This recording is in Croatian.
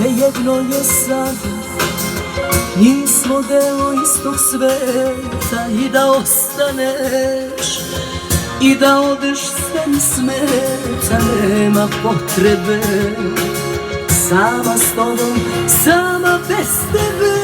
Svejedno je sad, nismo deo istog sveta. I da ostaneš i da odeš sve mi smeta. Nema potrebe, sama s tobom, sama bez tebe.